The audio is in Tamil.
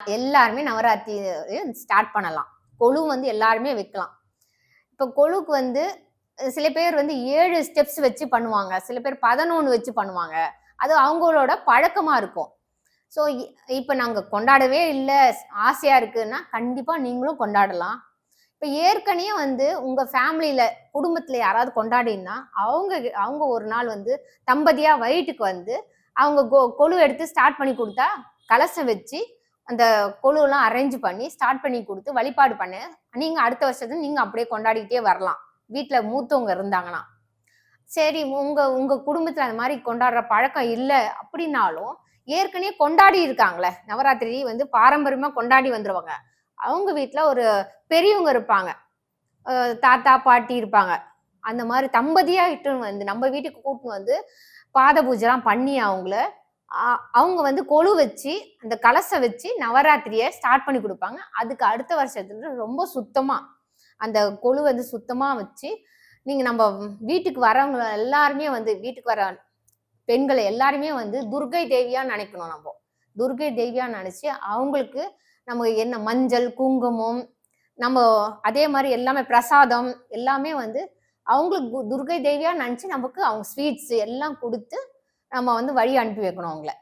எல்லாருமே நவராத்திரி ஸ்டார்ட் பண்ணலாம். கொலு வந்து எல்லாருமே வைக்கலாம். இப்ப கொலுக்கு வந்து சில பேர் வந்து 7 ஸ்டெப்ஸ் வச்சு பண்ணுவாங்க. சில பேர் 11 வச்சு பண்ணுவாங்க. அது அவங்களோட பழக்கமா இருக்கும். ஸோ இப்ப நாங்க கொண்டாடவே இல்ல, ஆசையா இருக்குன்னா, கண்டிப்பா நீங்களும் கொண்டாடலாம். இப்ப ஏற்கனவே வந்து உங்க ஃபேமிலில, குடும்பத்துல யாராவது கொண்டாடினா, அவங்க அவங்க ஒரு நாள் வந்து தம்பதியா வீட்டுக்கு வந்து, அவங்க கொலு எடுத்து ஸ்டார்ட் பண்ணி குடுத்தா, கலசம் வச்சு, அந்த கொலுலாம் அரேஞ்ச் பண்ணி, ஸ்டார்ட் பண்ணி குடுத்து, வழிபாடு பண்ண, நீங்க அடுத்த வருஷத்துல நீங்க அப்படியே கொண்டாடிக்கிட்டே வரலாம். வீட்ல மூத்தவங்க இருந்தாங்கன்னா. சரி, உங்க உங்க குடும்பத்துல அந்த மாரி கொண்டாடுற பழக்கம் இல்ல அப்படின்னாலும், ஏற்கனவே கொண்டாடி இருக்காங்கல்ல. நவராத்திரி வந்து பாரம்பரியமா கொண்டாடி வந்துருவாங்க. அவங்க வீட்ல ஒரு பெரியவங்க இருப்பாங்க. தாத்தா, பாட்டி இருப்பாங்க. அந்த மாரி தம்பதியா இட்டுன்னு வந்து நம்ம வீட்டுக்கு கூட்டின்னு வந்து பாத பூஜைலாம் பண்ணி அவங்கள, அ அவங்க வந்து கொலு வச்சு, அந்த கலசம் வச்சு நவராத்திரிய ஸ்டார்ட் பண்ணி குடுப்பாங்க. அதுக்கு அடுத்த வருஷத்துல ரொம்ப சுத்தமா, அந்த கொலு வந்து சுத்தமா வச்சு, நீங்க நம்ப வீட்டுக்கு வரவங்க எல்லாருமே வந்து வீட்டுக்கு வர பெண்கள எல்லாருமே வந்து துர்க்கை தேவியா நெனைக்கணும் நம்போ. துர்க்கை தேவியா நெனச்சு, அவங்களுக்கு நம்ம என்ன மஞ்சள், குங்குமம், நம்ம அதே மாரி எல்லாமே பிரசாதம் எல்லாமே வந்து அவங்களுக்கு துர்க்கை தேவியா நெனச்சு நமக்கு அவங்க ஸ்வீட்ஸ் எல்லாம் குடுத்து, நம்ம வந்து வழி அனுப்பி வைக்கணும் அவங்கள.